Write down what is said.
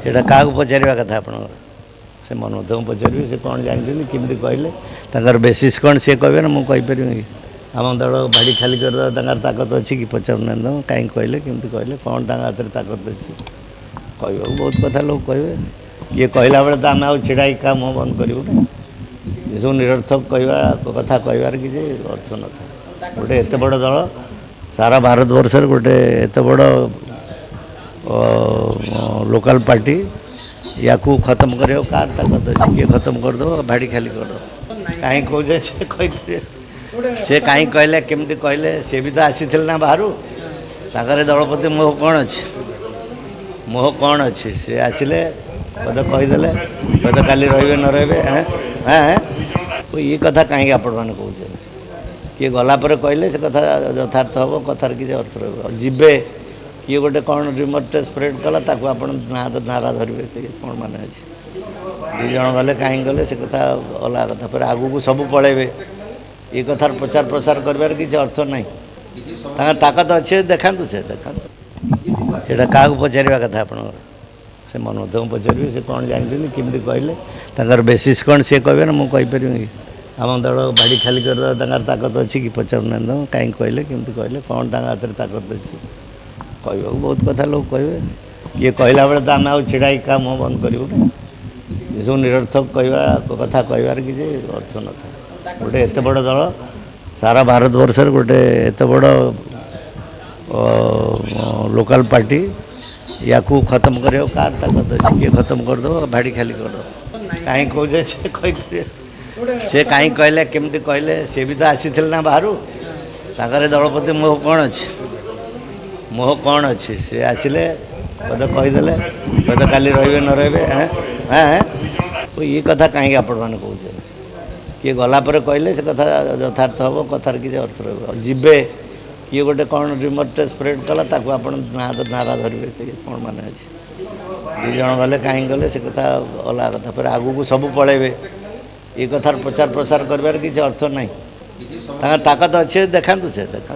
ସେଇଟା କାହାକୁ ପଚାରିବା କଥା ଆପଣଙ୍କର ସେ ମନୋଧକୁ ପଚାରିବେ ସେ କ'ଣ ଜାଣିଛନ୍ତି କେମିତି କହିଲେ ତାଙ୍କର ବେସିସ୍ କ'ଣ ସିଏ କହିବେ ନା ମୁଁ କହିପାରିବି କି ଆମ ଦଳ ବାଡ଼ି ଖାଲି କରିଦେବା ତାଙ୍କର ତାକତ ଅଛି କି ପଚାରୁନାହାନ୍ତି ତାଙ୍କୁ କାହିଁକି କହିଲେ କେମିତି କହିଲେ କ'ଣ ତାଙ୍କ ହାତରେ ତାକତ ଅଛି କହିବାକୁ ବହୁତ କଥା ଲୋକ କହିବେ କିଏ କହିଲା ବେଳେ ତ ଆମେ ଆଉ ଛିଡ଼ା ହେଇକି କାହା ମୁହଁ ବନ୍ଦ କରିବୁ ନା ଏସବୁ ନିରର୍ଥକ କହିବା କଥା କହିବାର କିଛି ଅର୍ଥ ନଥାଏ ଗୋଟେ ଏତେ ବଡ଼ ଦଳ ସାରା ଭାରତବର୍ଷରେ ଗୋଟେ ଏତେ ବଡ଼ लोकल पार्टी या खत्म कर ताकत अच्छी किए खत्म करदेव भाड़ी खाली करदेव कहीं कहे से कहीं कहले केमती कहले सी भी तो आसी ना बाहर ताकर दलपति मोह कौन अच्छी मोह कौन अच्छी सी आसिले पद कहीदे पद काली रे न रे ये कथा कहीं आपण मैंने कहे किए गलापर कहले से कथा यथार्थ हम कथार किसी अर्थ रे किए गोटे कौन रिमोट स्प्रेड कला ताको आपण नारा धरवे कौन मान अच्छे दुई जन गले कहीं गले से कथा अलग कथा फिर आगू को सब पलैबे ये कथार प्रचार प्रसार कर किसी अर्थ नहीं ताकत अच्छे देखा से देखा से क्या पचार कथा आपणकर से मनोध को पचारे से कौन जानते केमती कहले ताकर बेसिस कौन सी कहे ना मुझे कि आम दल बाड़ी खाली करदेवा ताकत अच्छी कि पचारूना कहीं कहले केमती कहले कौन हाथ में ताकत अच्छी कहवाक बहुत कथा लोग कहे किए कहला बेले तो आम आ छिड़ा क्या मुँह बंद करूँ ना ये सब निरर्थक कहवा कथा कहबार किसी अर्थ न था गोटे एत बड़ दल सारा भारतवर्ष गोटे एत बड़ लोकल पार्टी या खत्म कर ताकत अच्छी किए खत्म करदेव भाड़ी खाली करदेव कहीं कहे से कहीं कहले केमती कहले सी भी तो आसी ना बाहर ताकर दलपति मोह कौन अच्छी मोह कौन अच्छी सी आसिले पद कहीदे पद काली रे न रे ये कथा कहीं आपण मैंने कहे किए गलापर कहले से कथा यथार्थ हम कथार किसी अर्थ रे किए गोटे कौन रिमोट स्प्रेड कला ताको आपण नारा धरवे कौन मान अच्छे दुई जन गले कहीं गले से कथा अलग कथा फिर आगू को सब पलैबे ये कथार प्रचार प्रसार कर किसी अर्थ नहीं ताकत अच्छे देखा से देखा।